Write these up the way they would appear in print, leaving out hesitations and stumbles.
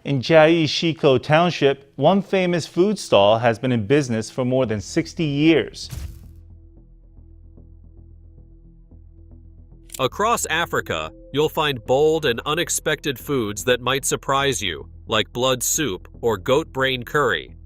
In Jiaishiko Township, one famous food stall has been in business for more than 60 years. Across Africa, you'll find bold and unexpected foods that might surprise you, like blood soup or goat brain curry.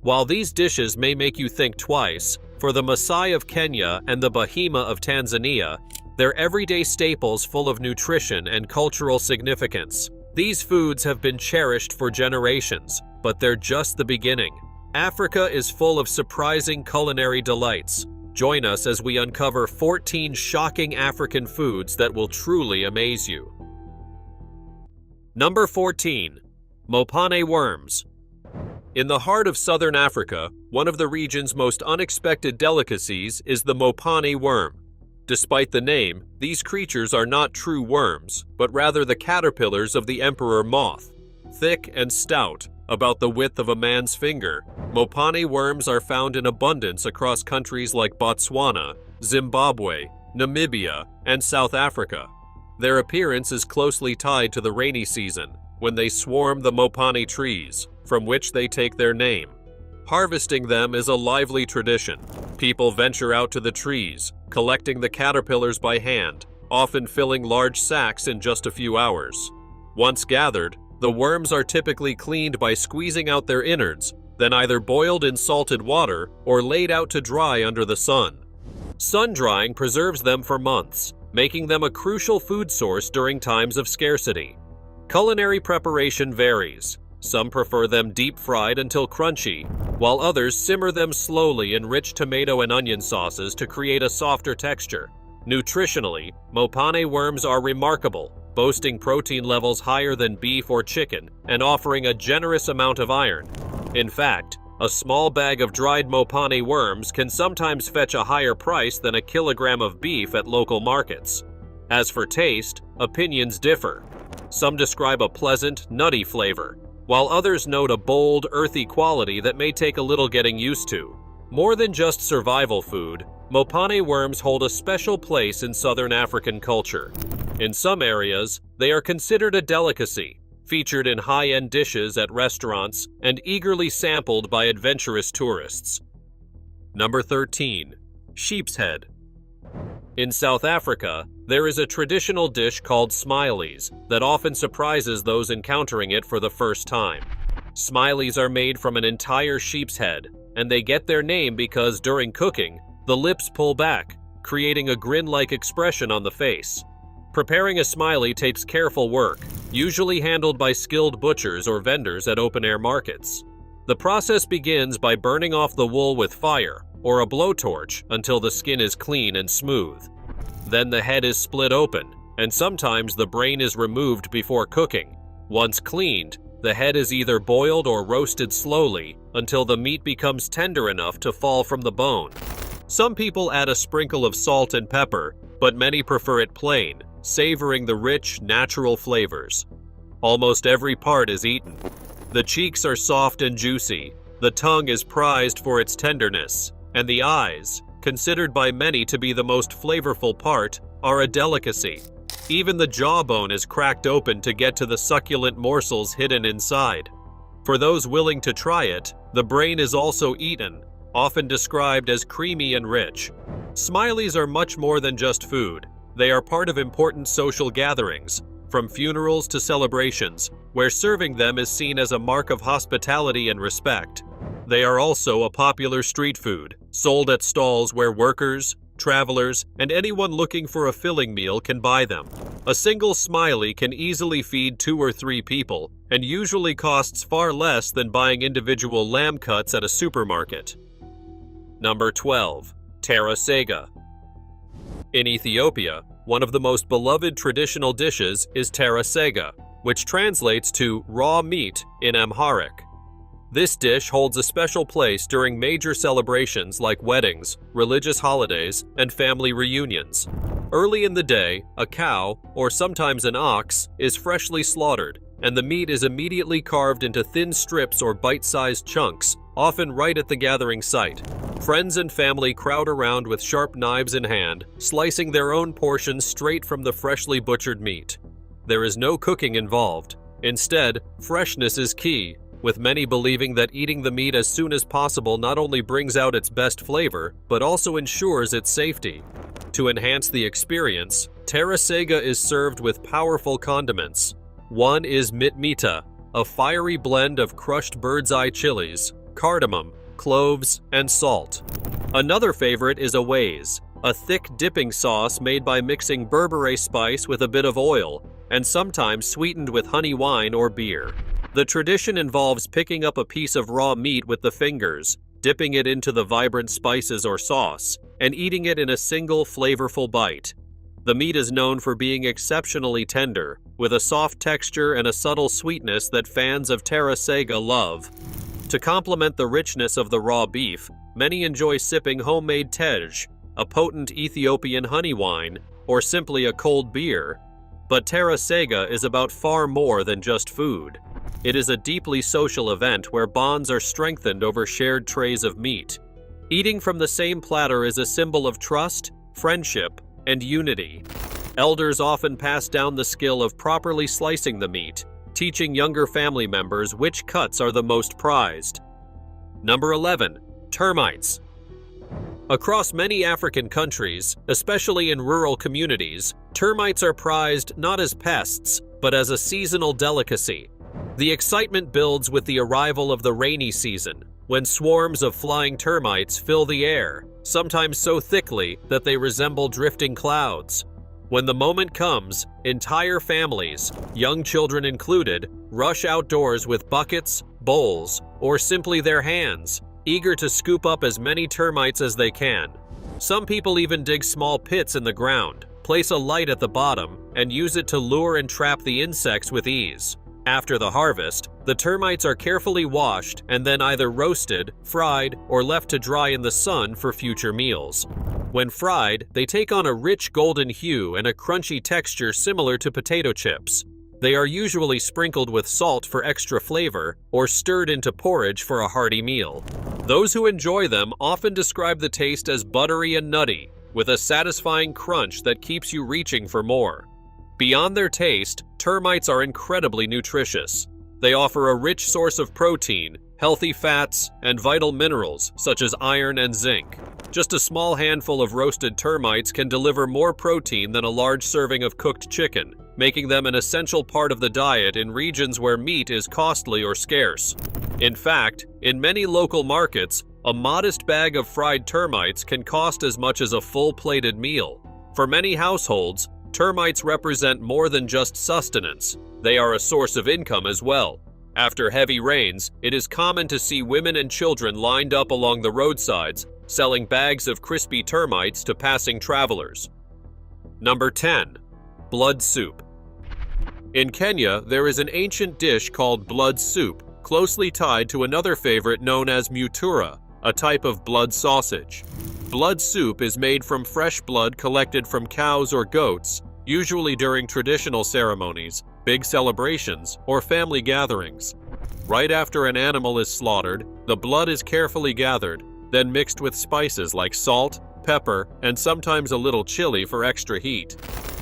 While these dishes may make you think twice, for the Maasai of Kenya and the Bahima of Tanzania, they're everyday staples full of nutrition and cultural significance. These foods have been cherished for generations, but they're just the beginning. Africa is full of surprising culinary delights. Join us as we uncover 14 shocking African foods that will truly amaze you. Number 14. Mopane worms. In the heart of southern Africa, one of the region's most unexpected delicacies is the Mopane worm. Despite the name, these creatures are not true worms, but rather the caterpillars of the emperor moth. Thick and stout, about the width of a man's finger, Mopane worms are found in abundance across countries like Botswana, Zimbabwe, Namibia, and South Africa. Their appearance is closely tied to the rainy season, when they swarm the Mopane trees, from which they take their name. Harvesting them is a lively tradition. People venture out to the trees, collecting the caterpillars by hand, often filling large sacks in just a few hours. Once gathered, the worms are typically cleaned by squeezing out their innards, then either boiled in salted water or laid out to dry under the sun. Sun drying preserves them for months, making them a crucial food source during times of scarcity. Culinary preparation varies. Some prefer them deep-fried until crunchy, while others simmer them slowly in rich tomato and onion sauces to create a softer texture. Nutritionally, Mopane worms are remarkable, boasting protein levels higher than beef or chicken and offering a generous amount of iron. In fact, a small bag of dried Mopane worms can sometimes fetch a higher price than a kilogram of beef at local markets. As for taste, opinions differ. Some describe a pleasant, nutty flavor, while others note a bold, earthy quality that may take a little getting used to. More than just survival food, Mopane worms hold a special place in southern African culture. In some areas, they are considered a delicacy, featured in high-end dishes at restaurants and eagerly sampled by adventurous tourists. Number 13. Sheep's head. In South Africa, there is a traditional dish called smileys that often surprises those encountering it for the first time. Smileys are made from an entire sheep's head, and they get their name because during cooking, the lips pull back, creating a grin-like expression on the face. Preparing a smiley takes careful work, usually handled by skilled butchers or vendors at open-air markets. The process begins by burning off the wool with fire or a blowtorch until the skin is clean and smooth. Then the head is split open, and sometimes the brain is removed before cooking. Once cleaned, the head is either boiled or roasted slowly until the meat becomes tender enough to fall from the bone. Some people add a sprinkle of salt and pepper, but many prefer it plain, savoring the rich, natural flavors. Almost every part is eaten. The cheeks are soft and juicy, the tongue is prized for its tenderness, and the eyes, considered by many to be the most flavorful part, are a delicacy. Even the jawbone is cracked open to get to the succulent morsels hidden inside. For those willing to try it, the brain is also eaten, often described as creamy and rich. Smileys are much more than just food. They are part of important social gatherings, from funerals to celebrations, where serving them is seen as a mark of hospitality and respect. They are also a popular street food, sold at stalls where workers, travelers, and anyone looking for a filling meal can buy them. A single smiley can easily feed 2 or 3 people, and usually costs far less than buying individual lamb cuts at a supermarket. Number 12. Terara Sega. In Ethiopia, one of the most beloved traditional dishes is Terara Sega, which translates to raw meat in Amharic. This dish holds a special place during major celebrations like weddings, religious holidays, and family reunions. Early in the day, a cow, or sometimes an ox, is freshly slaughtered, and the meat is immediately carved into thin strips or bite-sized chunks, often right at the gathering site. Friends and family crowd around with sharp knives in hand, slicing their own portions straight from the freshly butchered meat. There is no cooking involved. Instead, freshness is key, with many believing that eating the meat as soon as possible not only brings out its best flavor, but also ensures its safety. To enhance the experience, Terara Sega is served with powerful condiments. One is mitmita, a fiery blend of crushed bird's eye chilies, cardamom, cloves, and salt. Another favorite is amaze, a thick dipping sauce made by mixing berbere spice with a bit of oil, and sometimes sweetened with honey wine or beer. The tradition involves picking up a piece of raw meat with the fingers, dipping it into the vibrant spices or sauce, and eating it in a single flavorful bite. The meat is known for being exceptionally tender, with a soft texture and a subtle sweetness that fans of Terara Sega love. To complement the richness of the raw beef, many enjoy sipping homemade tej, a potent Ethiopian honey wine, or simply a cold beer. But Terara Sega is about far more than just food. It is a deeply social event where bonds are strengthened over shared trays of meat. Eating from the same platter is a symbol of trust, friendship, and unity. Elders often pass down the skill of properly slicing the meat, teaching younger family members which cuts are the most prized. Number 11. Termites. Across many African countries, especially in rural communities, termites are prized not as pests, but as a seasonal delicacy. The excitement builds with the arrival of the rainy season, when swarms of flying termites fill the air, sometimes so thickly that they resemble drifting clouds. When the moment comes, entire families, young children included, rush outdoors with buckets, bowls, or simply their hands, eager to scoop up as many termites as they can. Some people even dig small pits in the ground, place a light at the bottom, and use it to lure and trap the insects with ease. After the harvest, the termites are carefully washed and then either roasted, fried, or left to dry in the sun for future meals. When fried, they take on a rich golden hue and a crunchy texture similar to potato chips. They are usually sprinkled with salt for extra flavor or stirred into porridge for a hearty meal. Those who enjoy them often describe the taste as buttery and nutty, with a satisfying crunch that keeps you reaching for more. Beyond their taste, termites are incredibly nutritious. They offer a rich source of protein, healthy fats, and vital minerals such as iron and zinc. Just a small handful of roasted termites can deliver more protein than a large serving of cooked chicken, making them an essential part of the diet in regions where meat is costly or scarce. In fact, in many local markets, a modest bag of fried termites can cost as much as a full-plated meal. For many households, termites represent more than just sustenance. They are a source of income as well. After heavy rains, it is common to see women and children lined up along the roadsides, selling bags of crispy termites to passing travelers. Number 10. Blood soup. In Kenya, there is an ancient dish called blood soup, closely tied to another favorite known as mutura, a type of blood sausage. Blood soup is made from fresh blood collected from cows or goats, usually during traditional ceremonies, big celebrations, or family gatherings. Right after an animal is slaughtered, the blood is carefully gathered, then mixed with spices like salt, pepper, and sometimes a little chili for extra heat.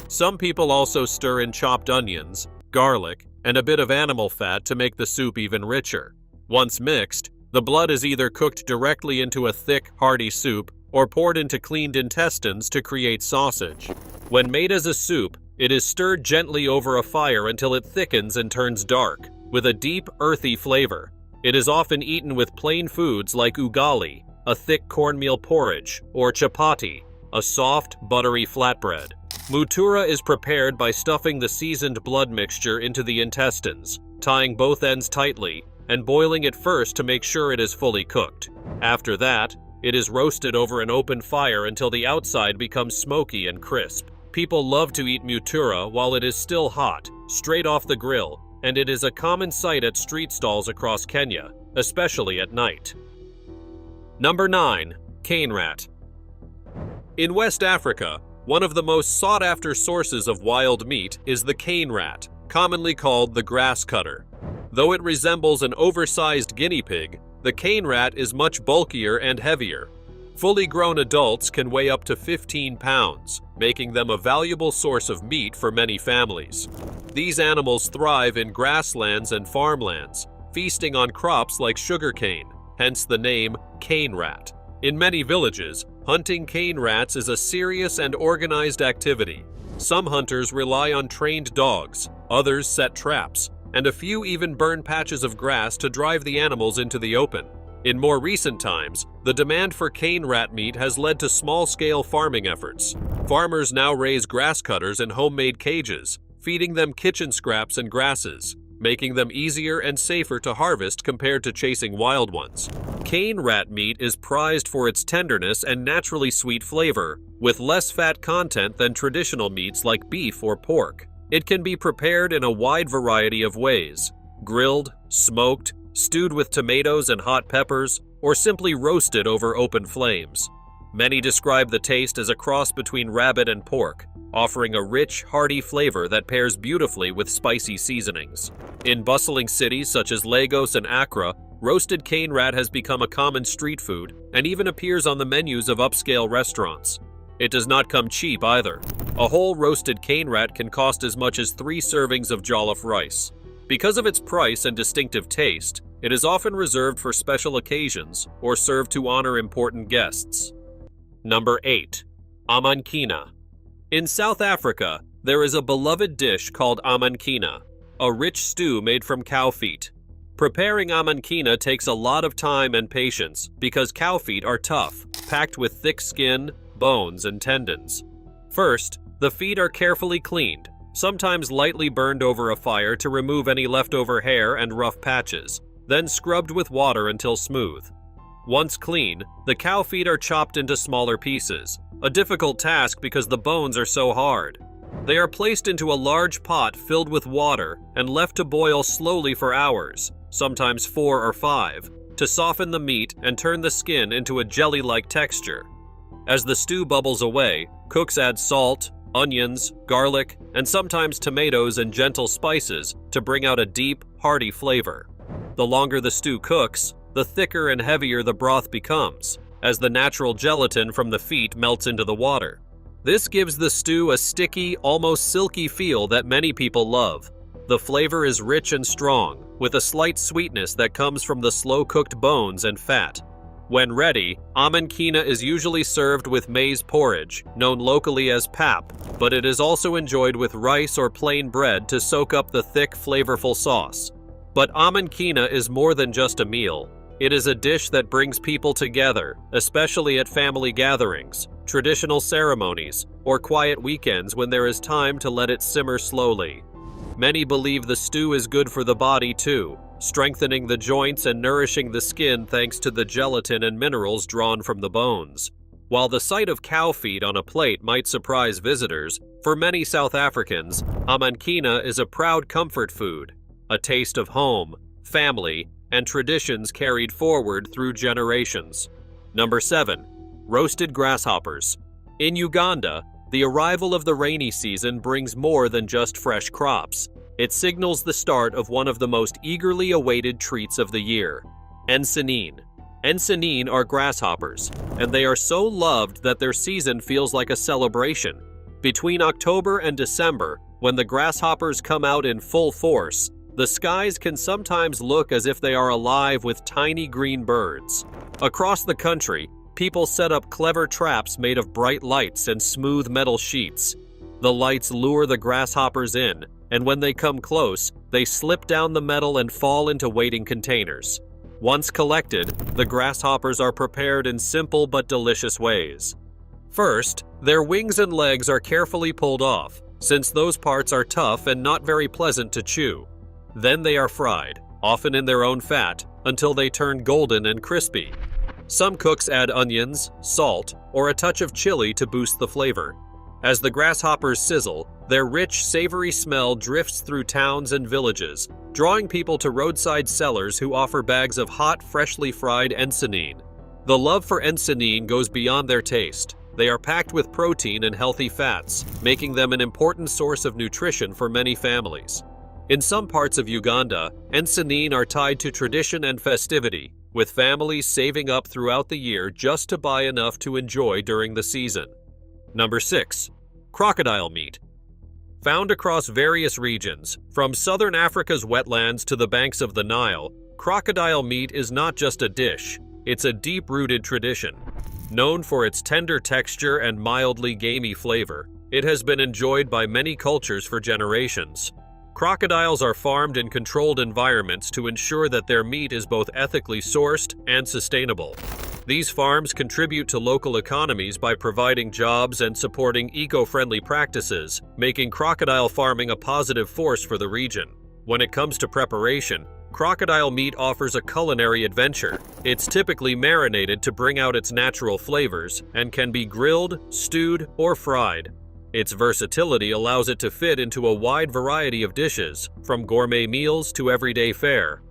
Some people also stir in chopped onions, garlic, and a bit of animal fat to make the soup even richer. Once mixed, the blood is either cooked directly into a thick, hearty soup or poured into cleaned intestines to create sausage. When made as a soup, it is stirred gently over a fire until it thickens and turns dark, with a deep, earthy flavor. It is often eaten with plain foods like ugali, a thick cornmeal porridge, or chapati, a soft, buttery flatbread. Mutura is prepared by stuffing the seasoned blood mixture into the intestines, tying both ends tightly, and boiling it first to make sure it is fully cooked. After that, it is roasted over an open fire until the outside becomes smoky and crisp. People love to eat mutura while it is still hot, straight off the grill, and it is a common sight at street stalls across Kenya, especially at night. Number 9. Cane rat. In West Africa, one of the most sought-after sources of wild meat is the cane rat, commonly called the grass cutter. Though it resembles an oversized guinea pig, the cane rat is much bulkier and heavier. Fully grown adults can weigh up to 15 pounds, making them a valuable source of meat for many families. These animals thrive in grasslands and farmlands, feasting on crops like sugarcane, hence the name cane rat. In many villages, hunting cane rats is a serious and organized activity. Some hunters rely on trained dogs, others set traps, and a few even burn patches of grass to drive the animals into the open. In more recent times, the demand for cane rat meat has led to small-scale farming efforts. Farmers now raise grass cutters in homemade cages, feeding them kitchen scraps and grasses, making them easier and safer to harvest compared to chasing wild ones. Cane rat meat is prized for its tenderness and naturally sweet flavor, with less fat content than traditional meats like beef or pork. It can be prepared in a wide variety of ways: grilled, smoked, stewed with tomatoes and hot peppers, or simply roasted over open flames. Many describe the taste as a cross between rabbit and pork, offering a rich, hearty flavor that pairs beautifully with spicy seasonings. In bustling cities such as Lagos and Accra, roasted cane rat has become a common street food and even appears on the menus of upscale restaurants. It does not come cheap either. A whole roasted cane rat can cost as much as 3 servings of jollof rice. Because of its price and distinctive taste, it is often reserved for special occasions or served to honor important guests. Number 8. Amankina. In South Africa, there is a beloved dish called amankina, a rich stew made from cow feet. Preparing amankina takes a lot of time and patience because cow feet are tough, packed with thick skin, bones, and tendons. First, the feet are carefully cleaned, sometimes lightly burned over a fire to remove any leftover hair and rough patches, then scrubbed with water until smooth. Once clean, the cow feet are chopped into smaller pieces, a difficult task because the bones are so hard. They are placed into a large pot filled with water and left to boil slowly for hours, sometimes 4 or 5, to soften the meat and turn the skin into a jelly-like texture. As the stew bubbles away, cooks add salt, onions, garlic, and sometimes tomatoes and gentle spices to bring out a deep, hearty flavor. The longer the stew cooks, the thicker and heavier the broth becomes, as the natural gelatin from the feet melts into the water. This gives the stew a sticky, almost silky feel that many people love. The flavor is rich and strong, with a slight sweetness that comes from the slow-cooked bones and fat. When ready, amankina is usually served with maize porridge, known locally as pap, but it is also enjoyed with rice or plain bread to soak up the thick, flavorful sauce. But amankina is more than just a meal. It is a dish that brings people together, especially at family gatherings, traditional ceremonies, or quiet weekends when there is time to let it simmer slowly. Many believe the stew is good for the body too, strengthening the joints and nourishing the skin thanks to the gelatin and minerals drawn from the bones. While the sight of cow feet on a plate might surprise visitors, for many South Africans, amankina is a proud comfort food, a taste of home, family, and traditions carried forward through generations. Number 7. Roasted grasshoppers. In Uganda, the arrival of the rainy season brings more than just fresh crops. It signals the start of one of the most eagerly awaited treats of the year, ensinine. Ensinine are grasshoppers, and they are so loved that their season feels like a celebration. Between October and December, when the grasshoppers come out in full force, the skies can sometimes look as if they are alive with tiny green birds. Across the country, people set up clever traps made of bright lights and smooth metal sheets. The lights lure the grasshoppers in, and when they come close, they slip down the metal and fall into waiting containers. Once collected, the grasshoppers are prepared in simple but delicious ways. First, their wings and legs are carefully pulled off, since those parts are tough and not very pleasant to chew. Then they are fried, often in their own fat, until they turn golden and crispy. Some cooks add onions, salt, or a touch of chili to boost the flavor. As the grasshoppers sizzle, their rich, savory smell drifts through towns and villages, drawing people to roadside sellers who offer bags of hot, freshly fried ensinine. The love for ensinine goes beyond their taste. They are packed with protein and healthy fats, making them an important source of nutrition for many families. In some parts of Uganda, ensinine are tied to tradition and festivity, with families saving up throughout the year just to buy enough to enjoy during the season. Number 6. Crocodile meat. Found across various regions, from southern Africa's wetlands to the banks of the Nile, crocodile meat is not just a dish, it's a deep-rooted tradition. Known for its tender texture and mildly gamey flavor, it has been enjoyed by many cultures for generations. Crocodiles are farmed in controlled environments to ensure that their meat is both ethically sourced and sustainable. These farms contribute to local economies by providing jobs and supporting eco-friendly practices, making crocodile farming a positive force for the region. When it comes to preparation, crocodile meat offers a culinary adventure. It's typically marinated to bring out its natural flavors and can be grilled, stewed, or fried. Its versatility allows it to fit into a wide variety of dishes, from gourmet meals to everyday fare.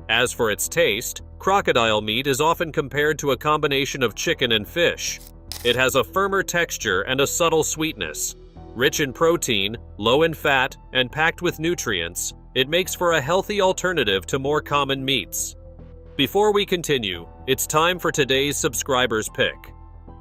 As for its taste, crocodile meat is often compared to a combination of chicken and fish. It has a firmer texture and a subtle sweetness. Rich in protein, low in fat, and packed with nutrients, it makes for a healthy alternative to more common meats. Before we continue, it's time for today's subscriber's pick.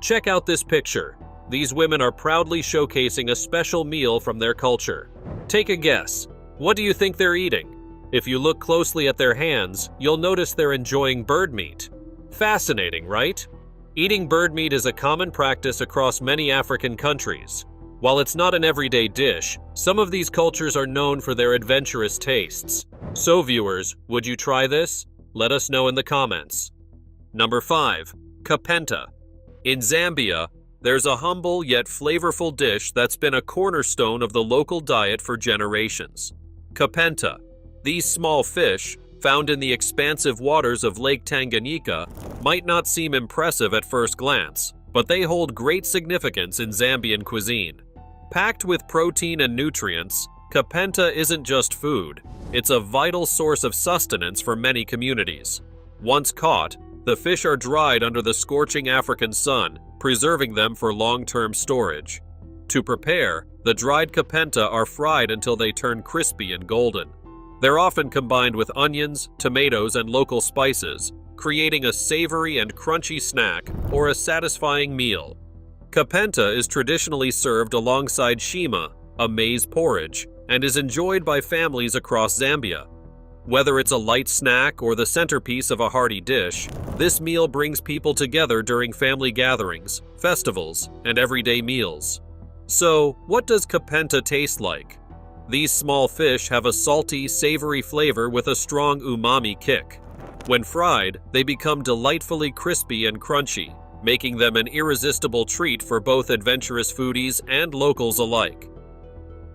Check out this picture. These women are proudly showcasing a special meal from their culture. Take a guess. What do you think they're eating? If you look closely at their hands, you'll notice they're enjoying bird meat. Fascinating, right? Eating bird meat is a common practice across many African countries. While it's not an everyday dish, some of these cultures are known for their adventurous tastes. So viewers, would you try this? Let us know in the comments. Number 5. Capenta. In Zambia, there's a humble yet flavorful dish that's been a cornerstone of the local diet for generations. Capenta. These small fish, found in the expansive waters of Lake Tanganyika, might not seem impressive at first glance, but they hold great significance in Zambian cuisine. Packed with protein and nutrients, Capenta isn't just food, it's a vital source of sustenance for many communities. Once caught, the fish are dried under the scorching African sun, preserving them for long-term storage. To prepare, the dried Capenta are fried until they turn crispy and golden. They're often combined with onions, tomatoes, and local spices, creating a savory and crunchy snack or a satisfying meal. Capenta is traditionally served alongside shima, a maize porridge, and is enjoyed by families across Zambia. Whether it's a light snack or the centerpiece of a hearty dish, this meal brings people together during family gatherings, festivals, and everyday meals. So, what does Capenta taste like? These small fish have a salty, savory flavor with a strong umami kick. When fried, they become delightfully crispy and crunchy, making them an irresistible treat for both adventurous foodies and locals alike.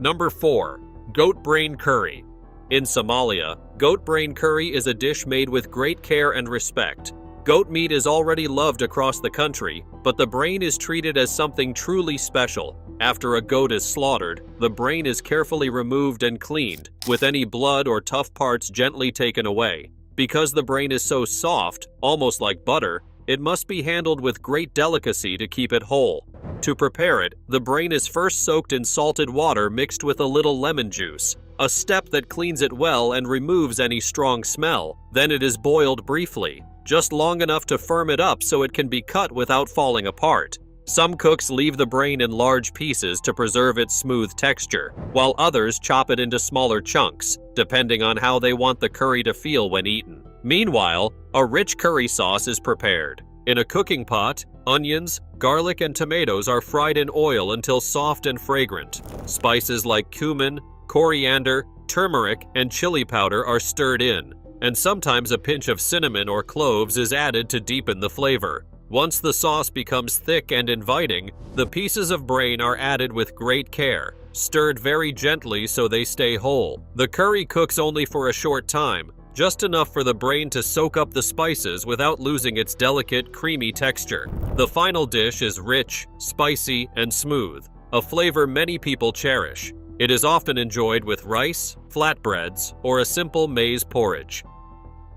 Number 4. Goat brain curry. In Somalia, goat brain curry is a dish made with great care and respect. Goat meat is already loved across the country, but the brain is treated as something truly special. After a goat is slaughtered, the brain is carefully removed and cleaned, with any blood or tough parts gently taken away. Because the brain is so soft, almost like butter, it must be handled with great delicacy to keep it whole. To prepare it, the brain is first soaked in salted water mixed with a little lemon juice, a step that cleans it well and removes any strong smell. Then it is boiled briefly, just long enough to firm it up so it can be cut without falling apart. Some cooks leave the brain in large pieces to preserve its smooth texture, while others chop it into smaller chunks, depending on how they want the curry to feel when eaten. Meanwhile, a rich curry sauce is prepared. In a cooking pot, onions, garlic, and tomatoes are fried in oil until soft and fragrant. Spices like cumin, coriander, turmeric, and chili powder are stirred in, and sometimes a pinch of cinnamon or cloves is added to deepen the flavor. Once the sauce becomes thick and inviting, the pieces of brain are added with great care, stirred very gently so they stay whole. The curry cooks only for a short time, just enough for the brain to soak up the spices without losing its delicate, creamy texture. The final dish is rich, spicy, and smooth, a flavor many people cherish. It is often enjoyed with rice, flatbreads, or a simple maize porridge.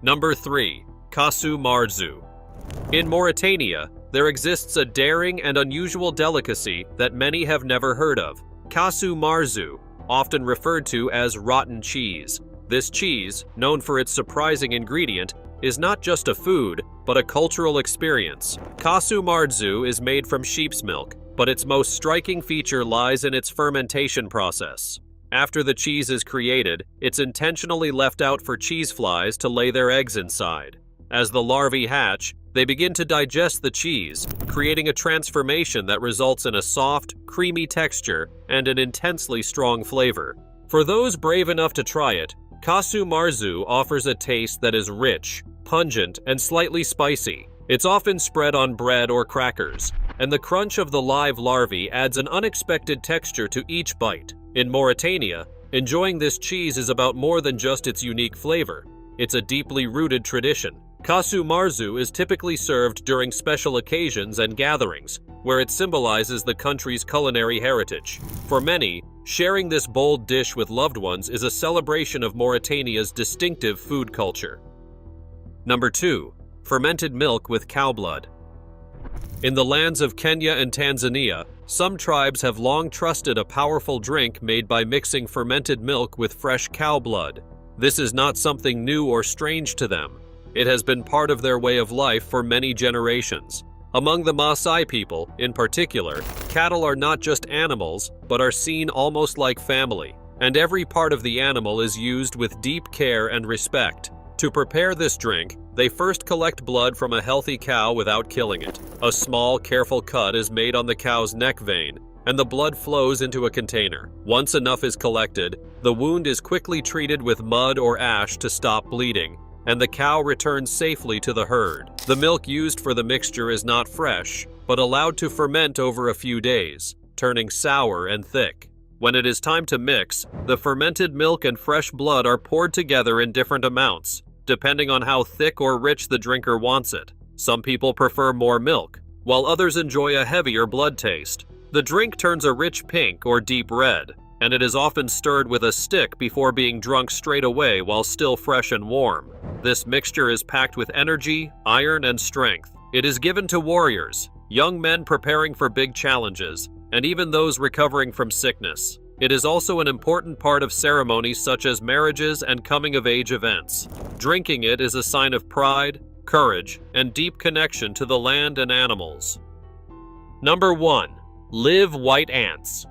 Number 3. Kasu Marzu. In Mauritania, there exists a daring and unusual delicacy that many have never heard of. Kasu Marzu, often referred to as rotten cheese. This cheese, known for its surprising ingredient, is not just a food, but a cultural experience. Kasu Marzu is made from sheep's milk, but its most striking feature lies in its fermentation process. After the cheese is created, it's intentionally left out for cheese flies to lay their eggs inside. As the larvae hatch, they begin to digest the cheese, creating a transformation that results in a soft, creamy texture and an intensely strong flavor. For those brave enough to try it, Kasu Marzu offers a taste that is rich, pungent, and slightly spicy. It's often spread on bread or crackers, and the crunch of the live larvae adds an unexpected texture to each bite. In Mauritania, enjoying this cheese is about more than just its unique flavor. It's a deeply rooted tradition. Kasu Marzu is typically served during special occasions and gatherings, where it symbolizes the country's culinary heritage. For many, sharing this bold dish with loved ones is a celebration of Mauritania's distinctive food culture. Number 2. Fermented milk with cow blood. In the lands of Kenya and Tanzania, some tribes have long trusted a powerful drink made by mixing fermented milk with fresh cow blood. This is not something new or strange to them. It has been part of their way of life for many generations. Among the Maasai people, in particular, cattle are not just animals, but are seen almost like family, and every part of the animal is used with deep care and respect. To prepare this drink, they first collect blood from a healthy cow without killing it. A small, careful cut is made on the cow's neck vein, and the blood flows into a container. Once enough is collected, the wound is quickly treated with mud or ash to stop bleeding, and the cow returns safely to the herd. The milk used for the mixture is not fresh, but allowed to ferment over a few days, turning sour and thick. When it is time to mix, the fermented milk and fresh blood are poured together in different amounts, depending on how thick or rich the drinker wants it. Some people prefer more milk, while others enjoy a heavier blood taste. The drink turns a rich pink or deep red, and it is often stirred with a stick before being drunk straight away while still fresh and warm. This mixture is packed with energy, iron, and strength. It is given to warriors, young men preparing for big challenges, and even those recovering from sickness. It is also an important part of ceremonies such as marriages and coming-of-age events. Drinking it is a sign of pride, courage, and deep connection to the land and animals. Number 1. Live white ants.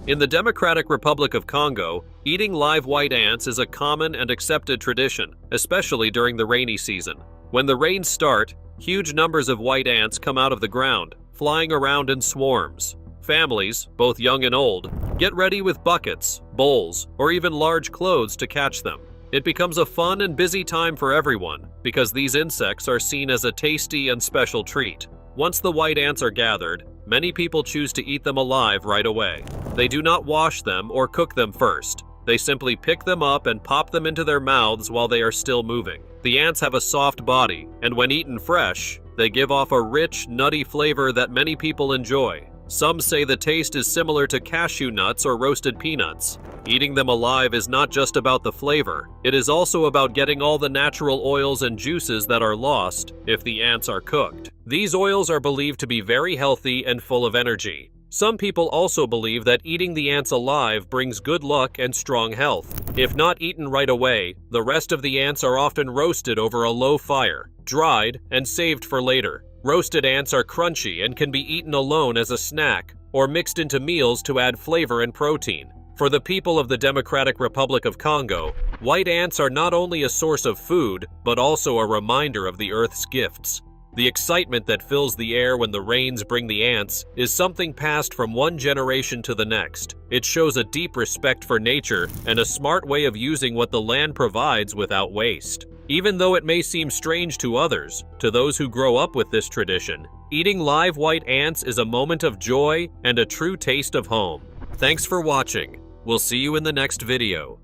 In the Democratic Republic of Congo, eating live white ants is a common and accepted tradition, especially during the rainy season. When the rains start, huge numbers of white ants come out of the ground, flying around in swarms. Families, both young and old, get ready with buckets, bowls, or even large clothes to catch them. It becomes a fun and busy time for everyone because these insects are seen as a tasty and special treat. Once the white ants are gathered, many people choose to eat them alive right away. They do not wash them or cook them first. They simply pick them up and pop them into their mouths while they are still moving. The ants have a soft body, and when eaten fresh, they give off a rich, nutty flavor that many people enjoy. Some say the taste is similar to cashew nuts or roasted peanuts. Eating them alive is not just about the flavor, it is also about getting all the natural oils and juices that are lost if the ants are cooked. These oils are believed to be very healthy and full of energy. Some people also believe that eating the ants alive brings good luck and strong health. If not eaten right away, the rest of the ants are often roasted over a low fire, dried, and saved for later. Roasted ants are crunchy and can be eaten alone as a snack or mixed into meals to add flavor and protein. For the people of the Democratic Republic of Congo, white ants are not only a source of food, but also a reminder of the Earth's gifts. The excitement that fills the air when the rains bring the ants is something passed from one generation to the next. It shows a deep respect for nature and a smart way of using what the land provides without waste. Even though it may seem strange to others, to those who grow up with this tradition, eating live white ants is a moment of joy and a true taste of home. Thanks for watching. We'll see you in the next video.